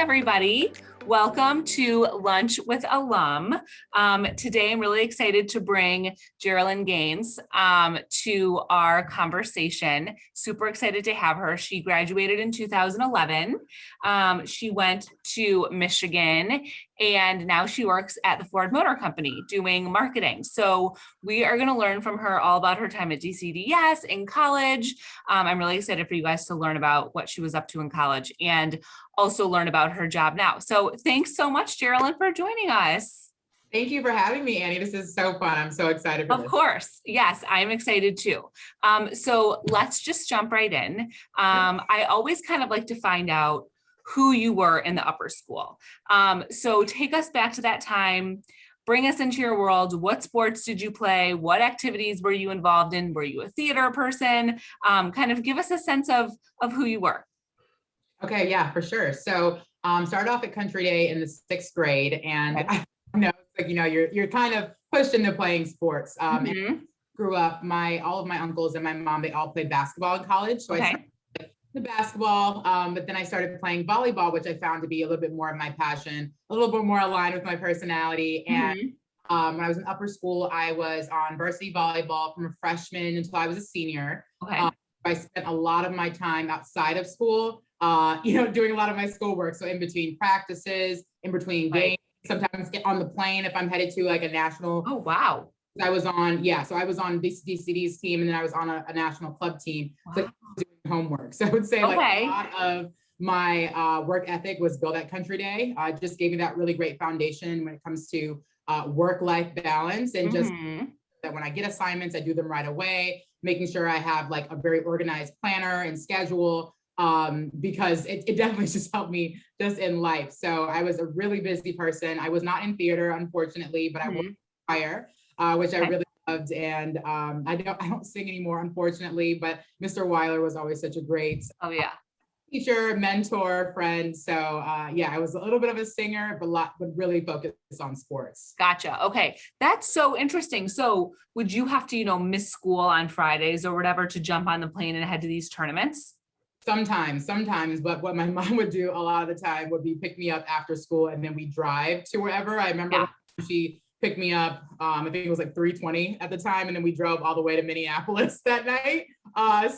everybody. Welcome to Lunch with Alum. Today, I'm really excited to bring Geralyn Gaines to our conversation. Super excited to have her. She graduated in 2011. She went to Michigan, and now she works at the Ford Motor Company doing marketing. So we are going to learn from her all about her time at DCDS in college. I'm really excited for you guys to learn about what she was up to in college and also learn about her job now. So thanks so much, Geralyn, for joining us. Thank you for having me, Annie. This is so fun. I'm so excited for this. Of course. Yes, I'm excited too. So let's just jump right in. I always kind of like to find out who you were in the upper school. So take us back to that time. Bring us into your world. What sports did you play? What activities were you involved in? Were you a theater person? Kind of give us a sense of who you were. Okay, yeah, for sure. So started off at Country Day in the 6th grade, and I know, like, you're kind of pushed into playing sports. And grew up, all of my uncles and my mom, they all played basketball in college. So I started the basketball, but then I started playing volleyball, which I found to be a little bit more of my passion, a little bit more aligned with my personality. And when I was in upper school, I was on varsity volleyball from a freshman until I was a senior. I spent a lot of my time outside of school, doing a lot of my schoolwork. So in between practices, in between games, sometimes get on the plane if I'm headed to like a national. Oh, wow. So I was on DCD's team, and then I was on a national club team. Wow. So I was doing homework. So I would say like a lot of my work ethic was built at Country Day. Just gave me that really great foundation when it comes to work-life balance, and just that when I get assignments, I do them right away, making sure I have like a very organized planner and schedule, because it definitely just helped me just in life. So I was a really busy person. I was not in theater, unfortunately, but I worked in choir, which I really loved. And I don't sing anymore, unfortunately, but Mr. Weiler was always such a great teacher, mentor, friend. So I was a little bit of a singer, but really focused on sports. Gotcha. Okay. That's so interesting. So would you have to, miss school on Fridays or whatever to jump on the plane and head to these tournaments? Sometimes, but what my mom would do a lot of the time would be pick me up after school, and then we drive to wherever. I remember she picked me up, I think it was like 3:20 at the time, and then we drove all the way to Minneapolis that night.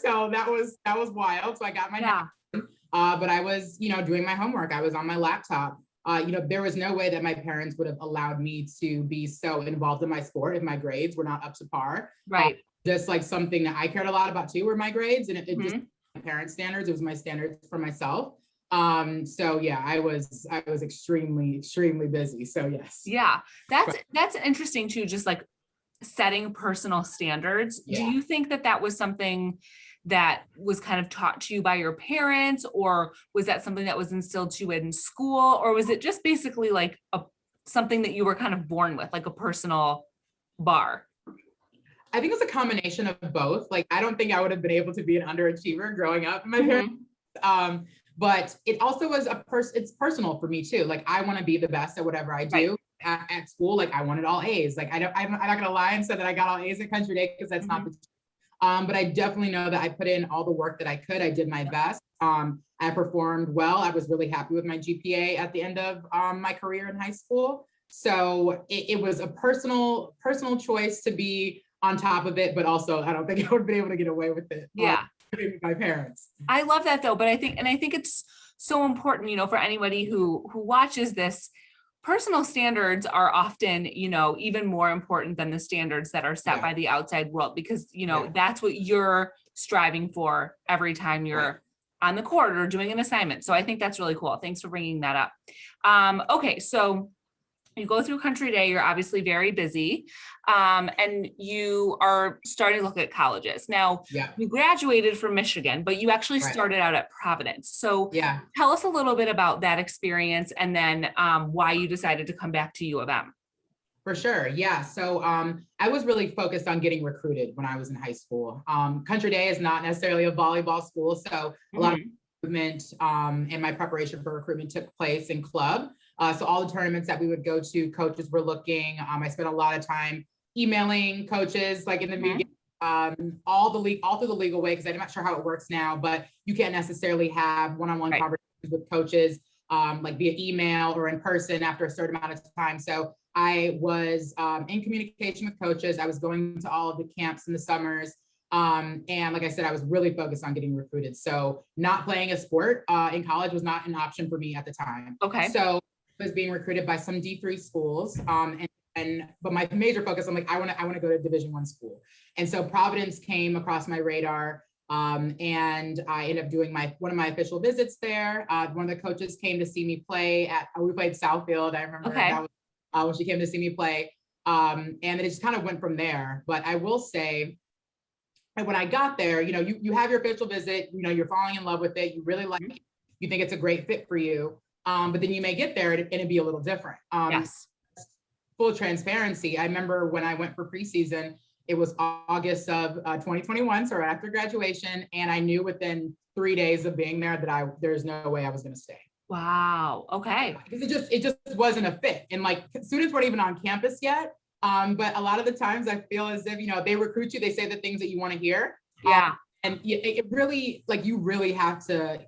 So that was wild. So I got my nap. But I was, doing my homework. I was on my laptop. There was no way that my parents would have allowed me to be so involved in my sport if my grades were not up to par. Right. Just like something that I cared a lot about too were my grades, and it just my parents' standards. It was my standards for myself. So yeah, I was extremely, extremely busy. So yes. Yeah, that's interesting too. Just like setting personal standards. Yeah. Do you think that was something that was kind of taught to you by your parents, or was that something that was instilled to you in school, or was it just basically like something that you were kind of born with, like a personal bar? I think it's a combination of both. Like, I don't think I would have been able to be an underachiever growing up. My parents, but it also was it's personal for me too. Like, I want to be the best at whatever I do at school. Like, I wanted all A's. Like, I'm not gonna lie and say that I got all A's at Country Day, because that's not the but I definitely know that I put in all the work that I could. I did my best. I performed well. I was really happy with my GPA at the end of my career in high school. So it was a personal choice to be on top of it, but also I don't think I would have been able to get away with it. With my parents. I love that though, but I think it's so important, for anybody who watches this. Personal standards are often, even more important than the standards that are set by the outside world, because, that's what you're striving for every time you're on the court or doing an assignment. So I think that's really cool. Thanks for bringing that up. Okay. So you go through Country Day, you're obviously very busy, and you are starting to look at colleges. Now, you graduated from Michigan, but you actually started out at Providence. So tell us a little bit about that experience, and then why you decided to come back to U of M. For sure. Yeah. So I was really focused on getting recruited when I was in high school. Country Day is not necessarily a volleyball school, so a lot of recruitment and my preparation for recruitment took place in club. So all the tournaments that we would go to, coaches were looking. I spent a lot of time emailing coaches, like in the beginning, all through the legal way, because I'm not sure how it works now, but you can't necessarily have one-on-one conversations with coaches like via email or in person after a certain amount of time. So I was in communication with coaches. I was going to all of the camps in the summers. And like I said, I was really focused on getting recruited. So not playing a sport in college was not an option for me at the time. Okay. So I was being recruited by some D3 schools. But my major focus, I'm like, I want to go to Division I school. And so Providence came across my radar. And I ended up doing one of my official visits there. One of the coaches came to see me play we played Southfield. I remember that was when she came to see me play. And it just kind of went from there. But I will say, when I got there, you have your official visit, you're falling in love with it. You really like it. You think it's a great fit for you. But then you may get there and it'd be a little different. Yes. Full transparency. I remember when I went for preseason, it was August of 2021, so right after graduation, and I knew within 3 days of being there that there's no way I was going to stay. Wow. Okay. Because it just wasn't a fit, and like students weren't even on campus yet. But a lot of the times I feel as if they recruit you, they say the things that you want to hear. Yeah. And it really, like, you really have to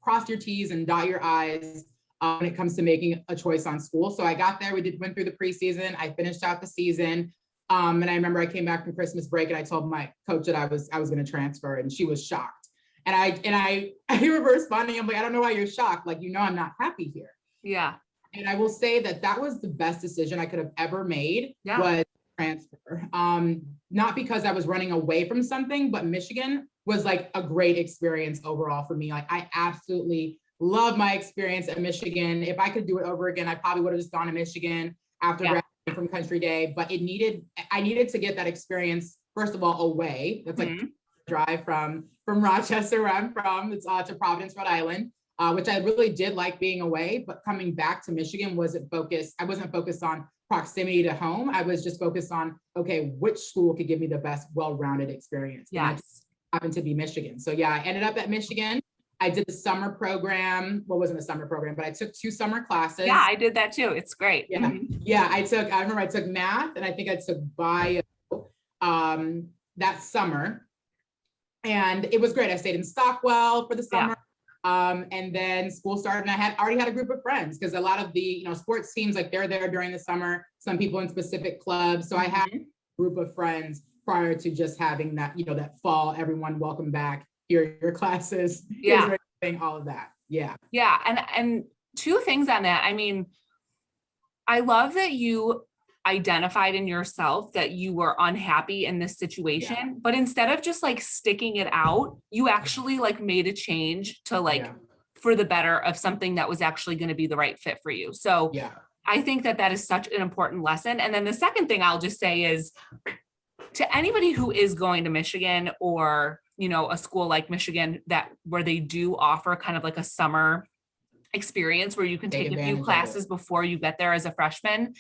cross your T's and dot your I's when it comes to making a choice on school. So I got there. Went through the preseason. I finished out the season. And I remember I came back from Christmas break and I told my coach that I was going to transfer, and she was shocked. And I remember responding, I'm like, I don't know why you're shocked. Like, I'm not happy here. Yeah. And I will say that was the best decision I could have ever made. Was transfer. Not because I was running away from something, but Michigan was like a great experience overall for me. Like, I absolutely love my experience at Michigan. If I could do it over again, I probably would have just gone to Michigan after graduating from Country Day, but I needed to get that experience, first of all, away. That's like drive from Rochester, where I'm from, it's to Providence, Rhode Island, which I really did like being away, but coming back to Michigan I wasn't focused on proximity to home. I was just focused on, okay, which school could give me the best well-rounded experience? Yes. And it happened to be Michigan. So yeah, I ended up at Michigan. I did the summer program. Well, it wasn't a summer program, but I took 2 summer classes. Yeah, I did that too. It's great. Yeah. Yeah. I remember I took math, and I think I took bio that summer. And it was great. I stayed in Stockwell for the summer. And then school started, and I already had a group of friends, because a lot of the sports teams, like, they're there during the summer, some people in specific clubs. So I had a group of friends prior to just having that, that fall, everyone welcome back. Your classes, all of that. Yeah. And 2 things on that. I mean, I love that you identified in yourself that you were unhappy in this situation, but instead of just like sticking it out, you actually like made a change to for the better of something that was actually going to be the right fit for you. So I think that is such an important lesson. And then the second thing I'll just say is, to anybody who is going to Michigan, or a school like Michigan where they do offer kind of like a summer experience where you can take a few classes before you get there as a freshman,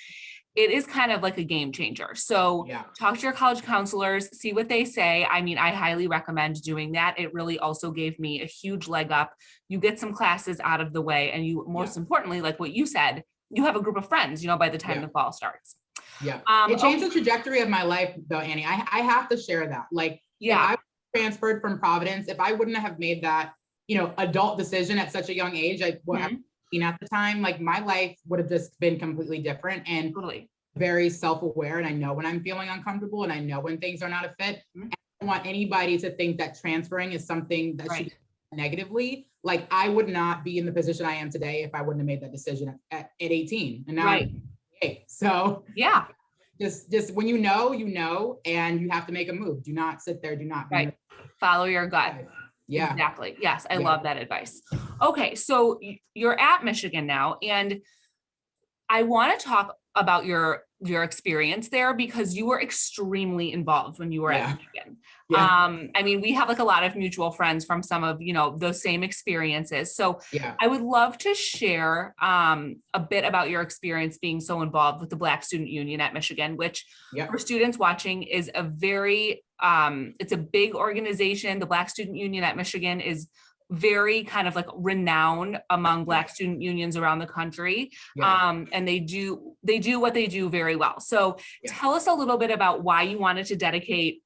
it is kind of like a game changer. So talk to your college counselors, see what they say. I mean, I highly recommend doing that. It really also gave me a huge leg up. You get some classes out of the way, and you, most importantly, like what you said, you have a group of friends, by the time the fall starts. Yeah. It changed the trajectory of my life though, Annie. I have to share that. Like, if I transferred from Providence, if I wouldn't have made that, adult decision at such a young age, at the time, like, my life would have just been completely different, and very self-aware. And I know when I'm feeling uncomfortable, and I know when things are not a fit. And I don't want anybody to think that transferring is something that should be negatively. Like, I would not be in the position I am today if I wouldn't have made that decision at 18. And now I'm 8. So just when you know, and you have to make a move. Do not sit there. Do not follow your gut. Yeah, exactly. Yes. I love that advice. Okay. So you're at Michigan now, and I want to talk about your experience there, because you were extremely involved when you were at Michigan. I mean, we have like a lot of mutual friends from some of, those same experiences. So I would love to share a bit about your experience being so involved with the Black Student Union at Michigan, which for students watching is a very, it's a big organization. The Black Student Union at Michigan is very kind of like renowned among Black student unions around the country. And they do what they do very well. So tell us a little bit about why you wanted to dedicate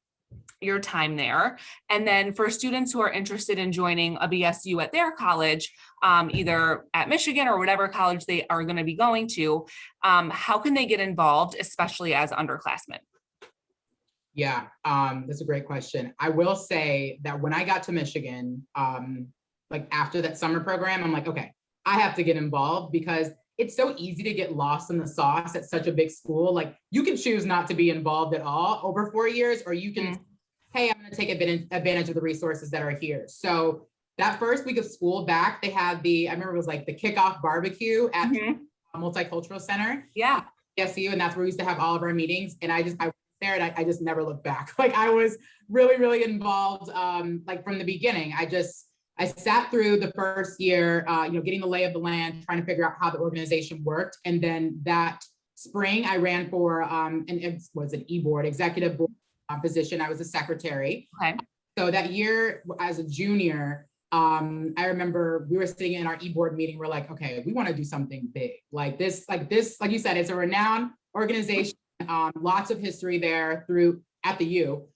your time there. And then for students who are interested in joining a BSU at their college, either at Michigan or whatever college they are going to be going to, how can they get involved, especially as underclassmen? Yeah, that's a great question. I will say that when I got to Michigan, like after that summer program, I'm like, okay, I have to get involved because it's so easy to get lost in the sauce at such a big school. Like you can choose not to be involved at all over 4 years, or you can, hey, I'm going to take advantage of the resources that are here. So that first week of school back, they had I remember it was like the kickoff barbecue at Multicultural Center. Yeah. SU, and that's where we used to have all of our meetings. And I went there and I just never looked back. Like I was really, really involved, like from the beginning. I sat through the first year, getting the lay of the land, trying to figure out how the organization worked. And then that spring, I ran for it was an e-board, executive board position. I was a secretary. Okay. So that year as a junior, I remember we were sitting in our e-board meeting. We're like, okay, we want to do something big like this, like you said, it's a renowned organization, lots of history there at the U.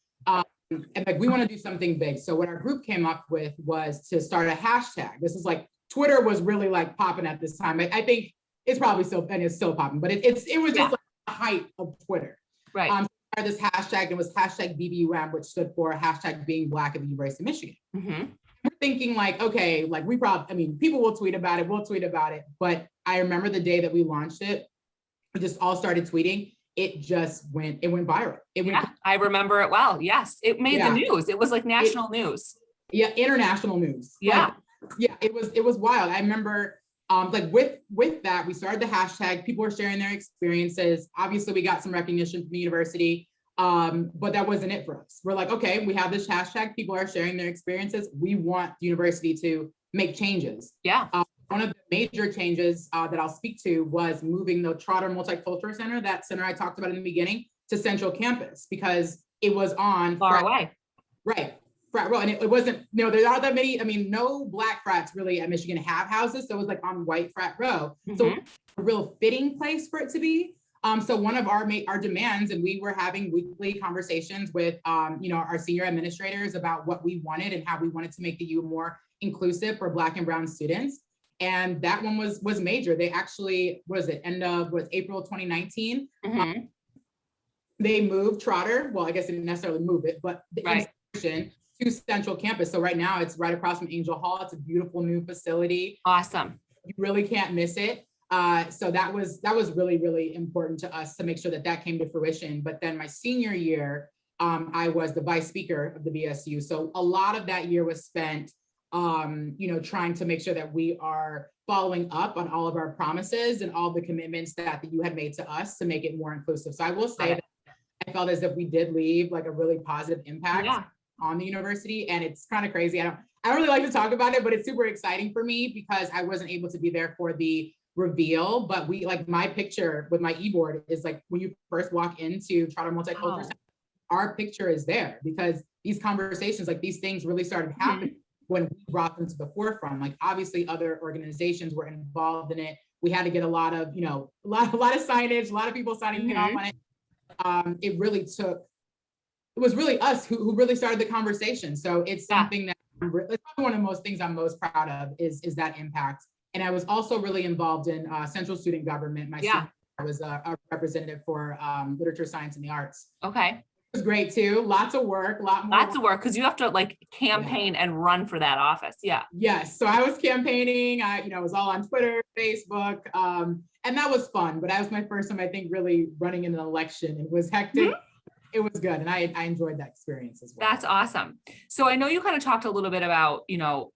And like, we want to do something big. So what our group came up with was to start a hashtag. This is like, Twitter was really like popping at this time. I think it's probably still, and it's still popping, but it was just like the height of Twitter. Right. This hashtag, it was hashtag BBUM, which stood for hashtag being Black at the University of Michigan. We're thinking like, okay, like people will tweet about it. But I remember the day that we launched it, we just all started tweeting. It went viral. I remember it well. Yes. It made the news. It was like national news. Yeah. International news. Yeah. Like, it was wild. I remember like with that, we started the hashtag, people were sharing their experiences. Obviously we got some recognition from the university, but that wasn't it for us. We're like, okay, we have this hashtag, people are sharing their experiences. We want the university to make changes. Yeah. One of the major changes that I'll speak to was moving the Trotter Multicultural Center, that center I talked about in the beginning, to Central Campus because it was on far away. Right. Frat row. And it wasn't, there aren't that many, no Black frats really at Michigan have houses. So it was like on white frat row. So a real fitting place for it to be. So one of our demands, and we were having weekly conversations with, our senior administrators about what we wanted and how we wanted to make the U more inclusive for Black and Brown students. And that one was major. They actually, April 2019? They moved Trotter. Well, I guess they didn't necessarily move it, but the institution to Central Campus. So right now it's right across from Angel Hall. It's a beautiful new facility. Awesome. You really can't miss it. So that was really, really important to us to make sure that came to fruition. But then my senior year, I was the vice speaker of the BSU. So a lot of that year was spent, trying to make sure that we are following up on all of our promises and all the commitments that the U had made to us to make it more inclusive. So I will say that I felt as if we did leave like a really positive impact on the university. And it's kind of crazy. I don't really like to talk about it, but it's super exciting for me because I wasn't able to be there for the reveal, but my picture with my e-board is like when you first walk into Trotter Multicultural Center, our picture is there because these conversations, like these things really started happening when we brought them to the forefront. Like obviously other organizations were involved in it. We had to get a lot of signage, a lot of people signing off on it. It was really us who really started the conversation. So it's something that it's probably one of the most things I'm most proud of is that impact. And I was also really involved in Central Student Government. I was a representative for Literature, Science, and the Arts. Okay. It was great too. Lots of work, Lots of work because you have to like campaign and run for that office. Yeah. Yes. So I was campaigning. I was all on Twitter, Facebook, and that was fun. But that was my first time, I think, really running in an election. It was hectic. It was good. And I enjoyed that experience as well. That's awesome. So I know you kind of talked a little bit about,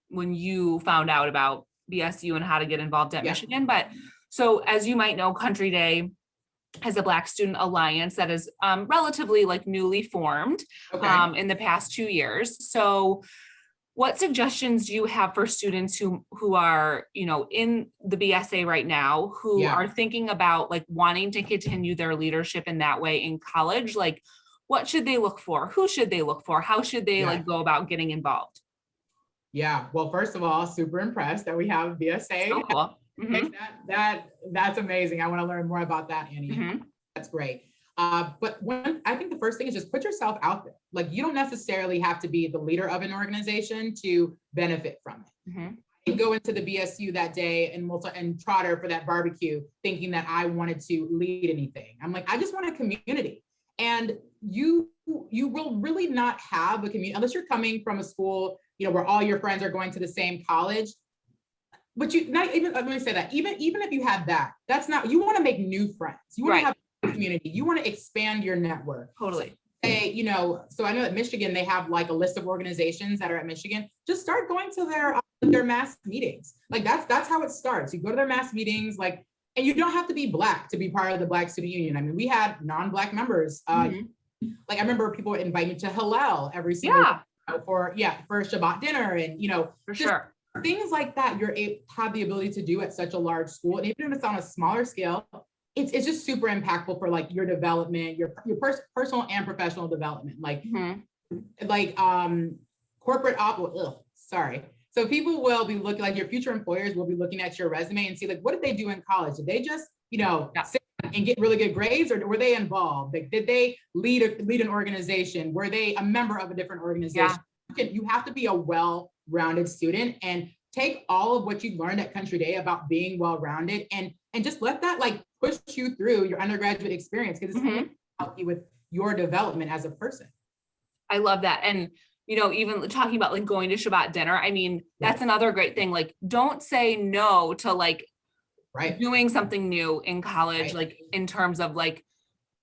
when you found out about BSU and how to get involved at Michigan. But so as you might know, Country Day has a Black Student Alliance that is relatively like newly formed in the past 2 years. So what suggestions do you have for students who are, in the BSA right now, who are thinking about like wanting to continue their leadership in that way in college? Like, what should they look for? Who should they look for? How should they like go about getting involved? Yeah, well, first of all, super impressed that we have BSA. So cool. That's amazing. I want to learn more about that, Annie. That's great. But I think the first thing is just put yourself out there. Like you don't necessarily have to be the leader of an organization to benefit from it. didn't go into the BSU that day and Trotter for that barbecue thinking that I wanted to lead anything. I'm like, I just want a community. And you will really not have a community unless you're coming from a school, you know, where all your friends are going to the same college. But you not even, let me say that, even if you have that, that's not, you want to make new friends. You want to have a community. You want to expand your network. Totally. You know, so I know at Michigan, they have like a list of organizations that are at Michigan. Just start going to their mass meetings. Like that's how it starts. You go to their mass meetings, like, and you don't have to be Black to be part of the Black Student Union. I mean, we had non-Black members. Like I remember people would invite me to Hillel every single for Shabbat dinner, and you know, for sure. Things like that you're able to have the ability to do at such a large school. And even if it's on a smaller scale, it's just super impactful for like your development, your personal and professional development. Like, corporate sorry. So people will be looking, like your future employers will be looking at your resume and see like, what did they do in college? Did they just, you know, sit and get really good grades, or were they involved? Like, did they lead an organization? Were they a member of a different organization? You have to be a well-rounded student and take all of what you learned at Country Day about being well-rounded and just let that like push you through your undergraduate experience, because it's going to help you with your development as a person. I love that. And, you know, even talking about like going to Shabbat dinner, I mean, that's another great thing. Like, don't say no to like doing something new in college, like in terms of like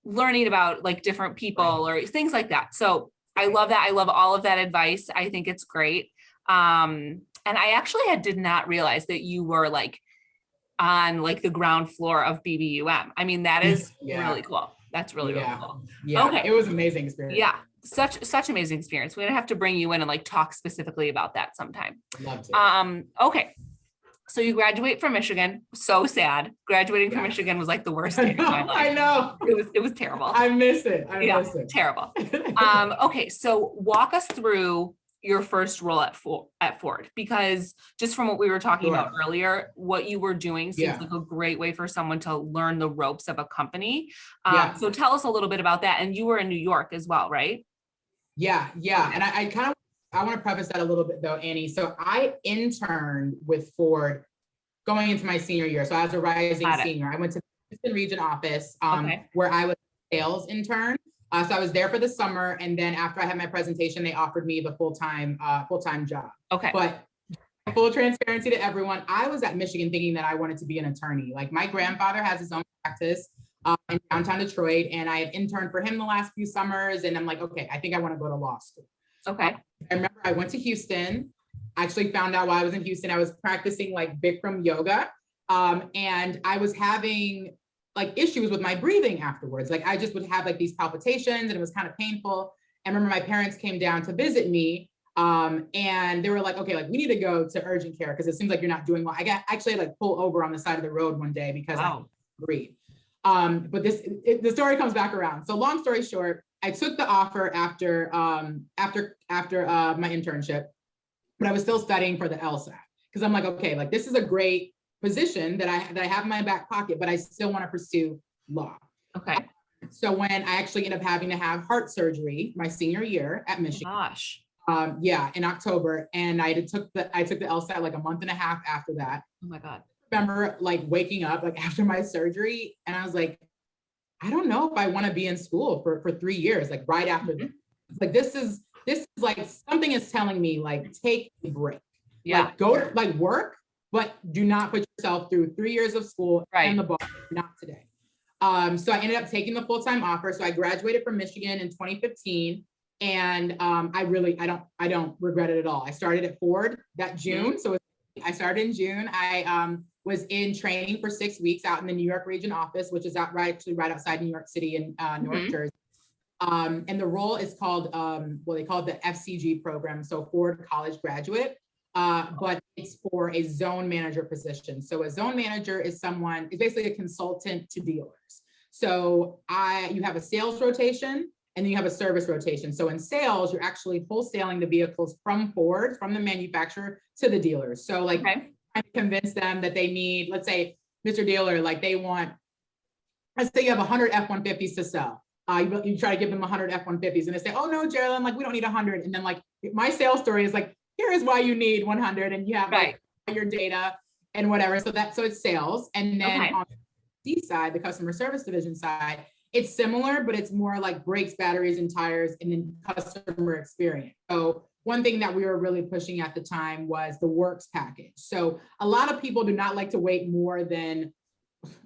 learning about like different people or things like that. So I love that. I love all of that advice. I think it's great. And I actually did not realize that you were like on like the ground floor of BBUM. I mean, that is really cool. That's really, really cool. Yeah. Okay. It was an amazing experience. Yeah. Such amazing experience. We're gonna have to bring you in and like talk specifically about that sometime. Love to. Okay. So you graduate from Michigan. So sad. Graduating from Michigan was like the worst day of my life. I know. It was terrible. I miss it. I miss it. Terrible. Okay. So walk us through your first role at Ford, because just from what we were talking about earlier, what you were doing seems like a great way for someone to learn the ropes of a company. So tell us a little bit about that. And you were in New York as well, right? Yeah. And I want to preface that a little bit though, Annie. So I interned with Ford going into my senior year. So as a rising senior, I went to the Houston region office where I was a sales intern. So I was there for the summer, and then after I had my presentation, they offered me the full-time job. Okay. But full transparency to everyone, I was at Michigan thinking that I wanted to be an attorney. Like my grandfather has his own practice in downtown Detroit, and I had interned for him the last few summers, and I'm like, okay, I think I want to go to law school. Okay. I remember I went to Houston. I actually found out while I was in Houston, I was practicing like Bikram yoga, and I was having like issues with my breathing afterwards. Like I just would have like these palpitations and it was kind of painful. I remember my parents came down to visit me and they were like, okay, like we need to go to urgent care because it seems like you're not doing well. I got actually like pull over on the side of the road one day because I breathe. But the story comes back around. So long story short, I took the offer after my internship, but I was still studying for the LSAT because I'm like, okay, like this is a great position that I have in my back pocket, but I still want to pursue law. Okay. So when I actually ended up having to have heart surgery my senior year at Michigan. Gosh. In October, and I took the LSAT like a month and a half after that. Oh my God. I remember like waking up like after my surgery, and I was like, I don't know if I want to be in school for 3 years, like right after this. Like this is like something is telling me like take a break. Yeah. Like, go to like work, but do not put yourself through 3 years of school and the bar, not today. So I ended up taking the full-time offer. So I graduated from Michigan in 2015. And I don't regret it at all. I started at Ford that June. So I started in June. I was in training for 6 weeks out in the New York region office, which is right outside New York City in North Jersey. And the role is called, they call it the FCG program. So Ford College Graduate. But it's for a zone manager position. So a zone manager is basically a consultant to dealers. So you have a sales rotation and then you have a service rotation. So in sales, you're actually wholesaling the vehicles from Ford, from the manufacturer to the dealers. So like trying to convince them that they need, let's say, Mr. Dealer, like let's say you have 100 F-150s to sell. You try to give them 100 F-150s and they say, oh no, Geralyn, like we don't need 100. And then like my sales story is like, here is why you need 100, and you have like your data and whatever. So it's sales. And then Okay. on the C side, the customer service division side, it's similar, but it's more like brakes, batteries, and tires, and then customer experience. So one thing that we were really pushing at the time was the works package. So a lot of people do not like to wait more than,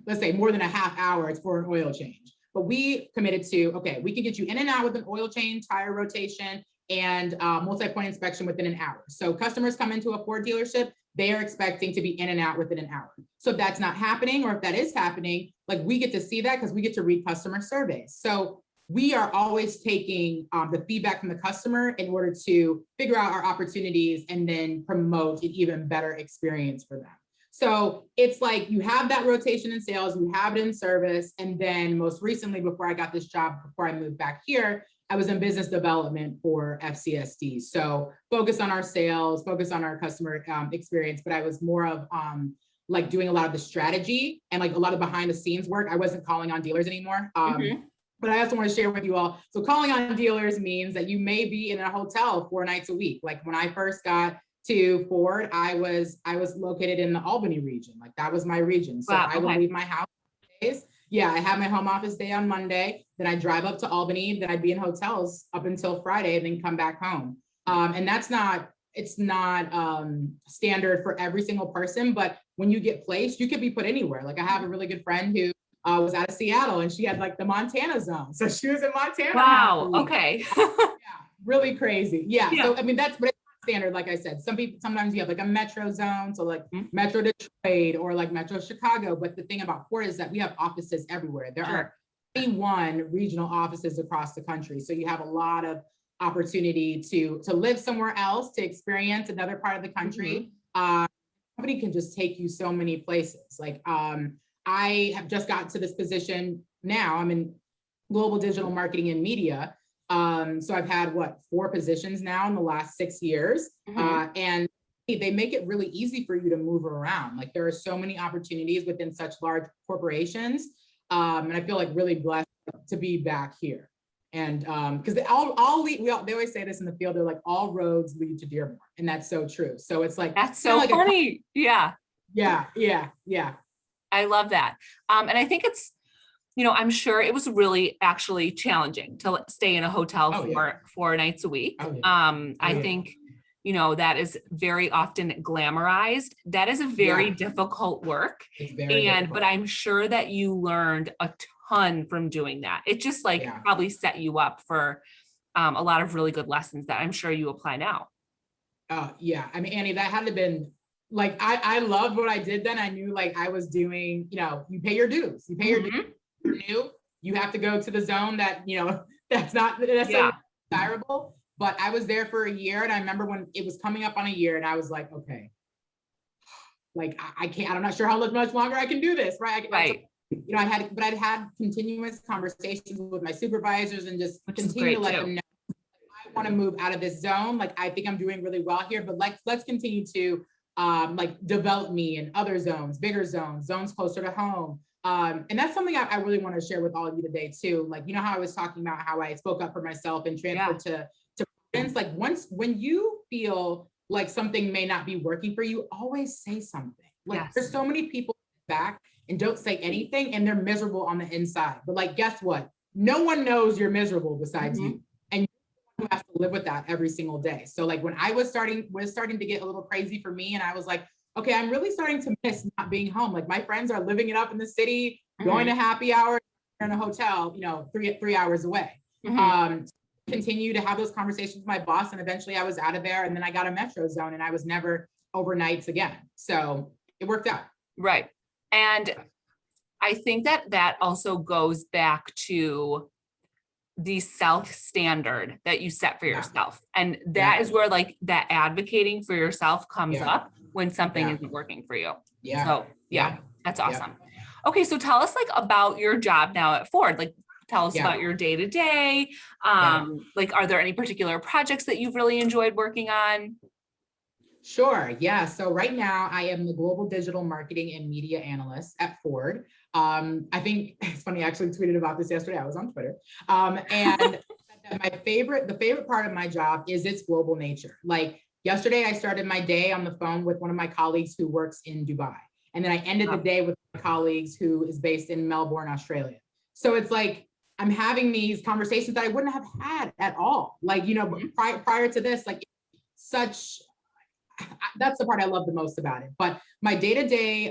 let's say, more than a half hour for an oil change. But we committed to, okay, we can get you in and out with an oil change, tire rotation, and multi-point inspection within an hour. So customers come into a Ford dealership, they are expecting to be in and out within an hour. So if that's not happening, or if that is happening, like we get to see that because we get to read customer surveys. So we are always taking the feedback from the customer in order to figure out our opportunities and then promote an even better experience for them. So it's like you have that rotation in sales, you have it in service. And then most recently, before I got this job, before I moved back here, I was in business development for FCSD. So focus on our sales, focus on our customer experience, but I was more of like doing a lot of the strategy and like a lot of behind the scenes work. I wasn't calling on dealers anymore. But I also want to share with you all. So calling on dealers means that you may be in a hotel 4 nights a week. Like when I first got to Ford, I was located in the Albany region. Like that was my region. So Wow, I would leave my house days. Yeah, I have my home office day on Monday. Then I drive up to Albany. Then I'd be in hotels up until Friday, and then come back home. And it's not standard for every single person. But when you get placed, you could be put anywhere. Like I have a really good friend who was out of Seattle, and she had like the Montana zone. So she was in Montana. Wow. Okay. Yeah, really crazy. Yeah. Yeah. So I mean, but it's not standard. Like I said, sometimes you have like a metro zone. So like Metro Detroit or like Metro Chicago. But the thing about Ford is that we have offices everywhere. There are 21 regional offices across the country. So you have a lot of opportunity to live somewhere else, to experience another part of the country. Company can just take you so many places. Like I have just gotten to this position now. I'm in global digital marketing and media. So I've had 4 positions now in the last 6 years. And they make it really easy for you to move around. Like there are so many opportunities within such large corporations. And I feel like really blessed to be back here. And because they always say this in the field, they're like, all roads lead to Dearborn. And that's so true. So it's like, that's so like funny. Yeah. I love that. And I think it's, I'm sure it was really actually challenging to stay in a hotel for 4 nights a week. I think, that is very often glamorized. That is a very difficult work. But I'm sure that you learned a ton from doing that. It just probably set you up for a lot of really good lessons that I'm sure you apply now. Yeah. I mean, Annie, that had to been like, I loved what I did then. I knew like I was doing, you pay your dues, you're new, you have to go to the zone that, that's not necessarily desirable, but I was there for a year. And I remember when it was coming up on a year and I was like, okay, like I can't, I'm not sure how much longer I can do this. Right. I'd had continuous conversations with my supervisors and just continue to let them know I want to move out of this zone. Like, I think I'm doing really well here, but let's continue to develop me in other zones, bigger zones closer to home. And that's something I really want to share with all of you today too. Like, how I was talking about how I spoke up for myself and transferred to friends. Like when you feel like something may not be working for you, always say something. Like there's so many people back and don't say anything and they're miserable on the inside. But like, guess what? No one knows you're miserable besides you. And you have to live with that every single day. So like when I was starting to get a little crazy for me, and I was like, okay, I'm really starting to miss not being home. Like my friends are living it up in the city, going to happy hour in a hotel, 3 hours away. Continue to have those conversations with my boss. And eventually I was out of there. And then I got a metro zone and I was never overnights again. So it worked out. Right. And I think that also goes back to the self-standard that you set for yourself. And that is where like that advocating for yourself comes up when something isn't working for you. So that's awesome. Okay. So tell us like about your job now at Ford. Like tell us about your day to day. Like, are there any particular projects that you've really enjoyed working on? Sure. Yeah. So right now I am the global digital marketing and media analyst at Ford. I think it's funny, I actually tweeted about this yesterday. I was on Twitter. And the favorite part of my job is its global nature. Like Yesterday, I started my day on the phone with one of my colleagues who works in Dubai. And then I ended the day with my colleagues who is based in Melbourne, Australia. So it's like, I'm having these conversations that I wouldn't have had at all. Like, you know, prior to this, like that's the part I love the most about it. But my day-to-day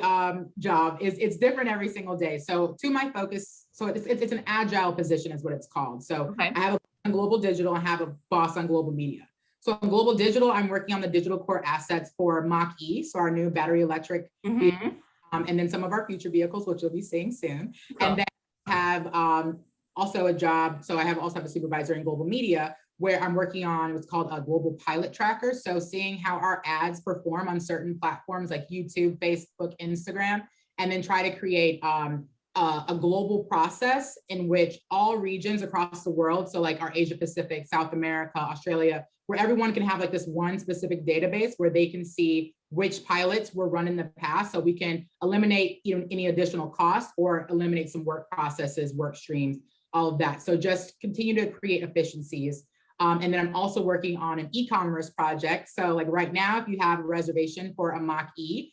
job it's different every single day. So to my focus, so it's an agile position is what it's called. So I have a boss on global digital, I have a boss on global media. So on global digital, I'm working on the digital core assets for Mach-E, so our new battery electric vehicle, and then some of our future vehicles, which you'll be seeing soon. Cool. And then I have also a job, so I also have a supervisor in global media where I'm working on what's called a global pilot tracker. So seeing how our ads perform on certain platforms like YouTube, Facebook, Instagram, and then try to create a global process in which all regions across the world, so like our Asia Pacific, South America, Australia, where everyone can have like this one specific database where they can see which pilots were run in the past, so we can eliminate any additional costs or eliminate some work processes, work streams, all of that. So just continue to create efficiencies. And then I'm also working on an e-commerce project. So like right now, if you have a reservation for a Mach-E,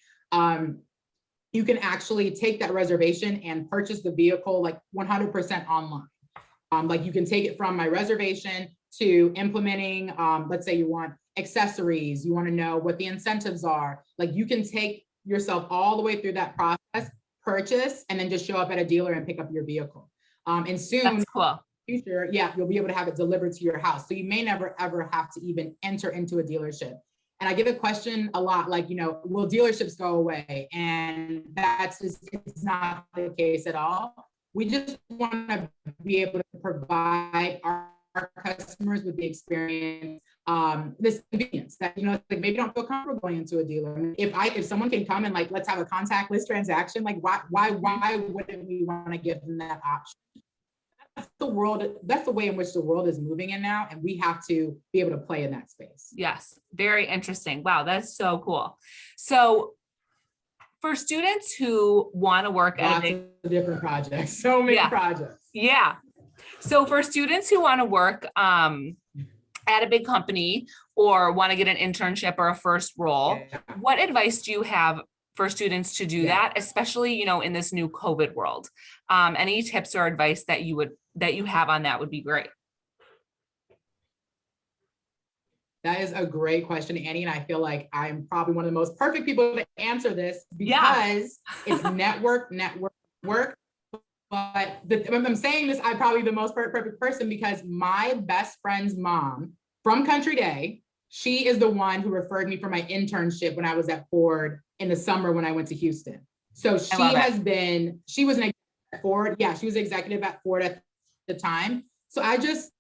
you can actually take that reservation and purchase the vehicle like 100% online. Like you can take it from my reservation to implementing, let's say you want accessories, you want to know what the incentives are. Like you can take yourself all the way through that process, purchase, and then just show up at a dealer and pick up your vehicle. And soon, that's cool. Future, yeah, you'll be able to have it delivered to your house. So you may never, ever have to even enter into a dealership. And I get a question a lot, like, will dealerships go away? And it's not the case at all. We just want to be able to provide our customers with the experience, this convenience that, like maybe don't feel comfortable going into a dealer. If someone can come and like, let's have a contactless transaction, like why wouldn't we want to give them that option? That's the way in which the world is moving in now, and we have to be able to play in that space. Yes, very interesting. Wow, that's so cool. So for students who want to work at different projects, so many projects. Yeah. So for students who want to work at a big company or want to get an internship or a first role, what advice do you have for students to do that, especially, in this new COVID world? Any tips or advice that you have on that would be great. That is a great question, Annie. And I feel like I'm probably one of the most perfect people to answer this because it's network. But I'm saying this, I'm probably the most perfect person because my best friend's mom from Country Day, she is the one who referred me for my internship when I was at Ford in the summer when I went to Houston. So she was an executive at Ford. Yeah, she was executive at Ford at the time. So I just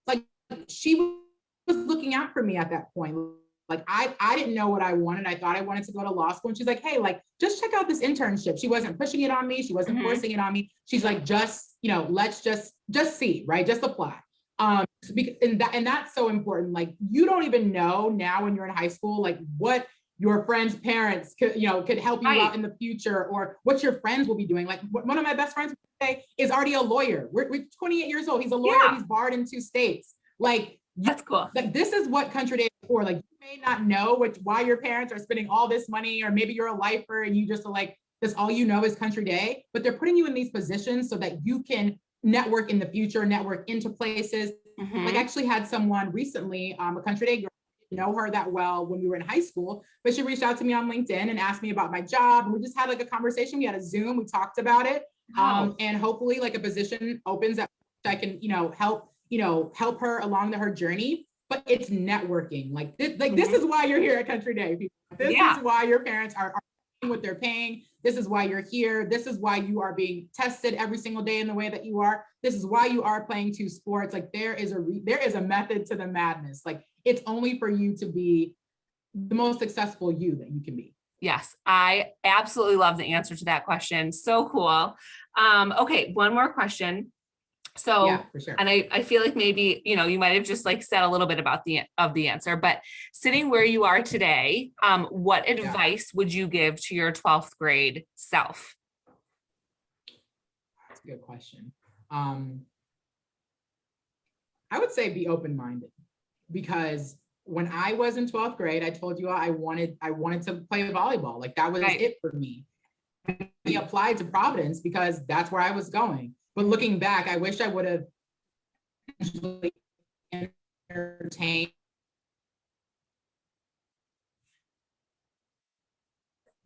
she was looking out for me at that point. Like I didn't know what I wanted. I thought I wanted to go to law school. And she's like, hey, just check out this internship. She wasn't pushing it on me. She wasn't forcing it on me. She's like, let's just see, right? Just apply. And that's so important. Like, you don't even know now when you're in high school, like what your friends' parents could help you out in the future, or what your friends will be doing. Like one of my best friends today is already a lawyer. We're 28 years old. He's a lawyer. Yeah. He's barred in 2 states. That's cool. Like this is what Country Day is for. Like you may not know why your parents are spending all this money, or maybe you're a lifer and you just are like, that's all you know is Country Day, but they're putting you in these positions so that you can network in the future, network into places. Like I actually had someone recently, a Country Day girl, know her that well when we were in high school, but she reached out to me on LinkedIn and asked me about my job. And we just had like a conversation. We had a Zoom, we talked about it. And hopefully like a position opens that I can, help her along her journey. But it's networking. This is why you're here at Country Day. People. This is why your parents are paying what they're paying. This is why you're here. This is why you are being tested every single day in the way that you are. This is why you are playing 2 sports. Like there is a method to the madness. Like it's only for you to be the most successful you that you can be. Yes, I absolutely love the answer to that question. So cool. Okay, one more question. So, yeah, for sure. And I feel like maybe, you might have just said a little bit about the answer, but sitting where you are today, what advice would you give to your 12th grade self? That's a good question. I would say be open-minded, because when I was in 12th grade, I told you I wanted to play volleyball. Like that was it for me. I applied to Providence because that's where I was going. But looking back, I wish I would have entertained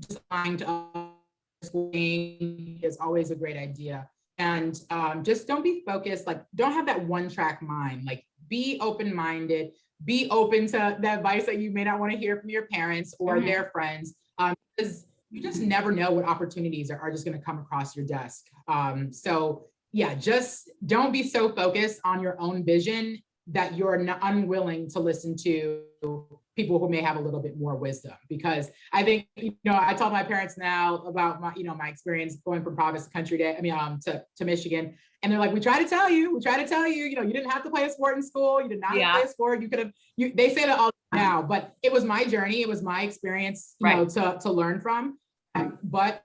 just applying to is always a great idea. And just don't be focused, like don't have that one track mind, like be open-minded, be open to the advice that you may not want to hear from your parents or their friends, because you just never know what opportunities are just going to come across your desk. So yeah, just don't be so focused on your own vision that you're unwilling to listen to people who may have a little bit more wisdom. Because I think, I tell my parents now about my, my experience going from Providence to Country Day, to Michigan. And they're like, we try to tell you, you didn't have to play a sport in school. You did not have to play a sport. You could have, they say that all now, but it was my journey. It was my experience, to learn from. But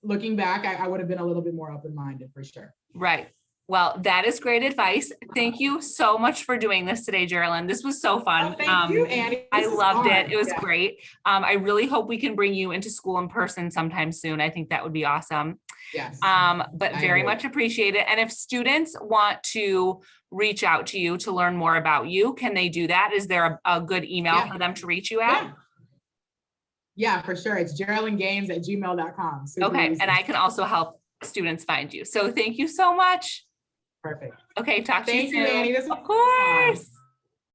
looking back, I would have been a little bit more open-minded for sure. Right. Well, that is great advice. Thank you so much for doing this today, Geralyn. This was so fun. Thank you, Annie. I loved it. It was great. I really hope we can bring you into school in person sometime soon. I think that would be awesome. Yes. But very much appreciate it. And if students want to reach out to you to learn more about you, can they do that? Is there a good email for them to reach you at? Yeah, for sure. It's GeralynGames@gmail.com. Okay. And I can also help students find you. So thank you so much. Perfect. Okay, talk to you soon. Thank you, Annie. This was of course.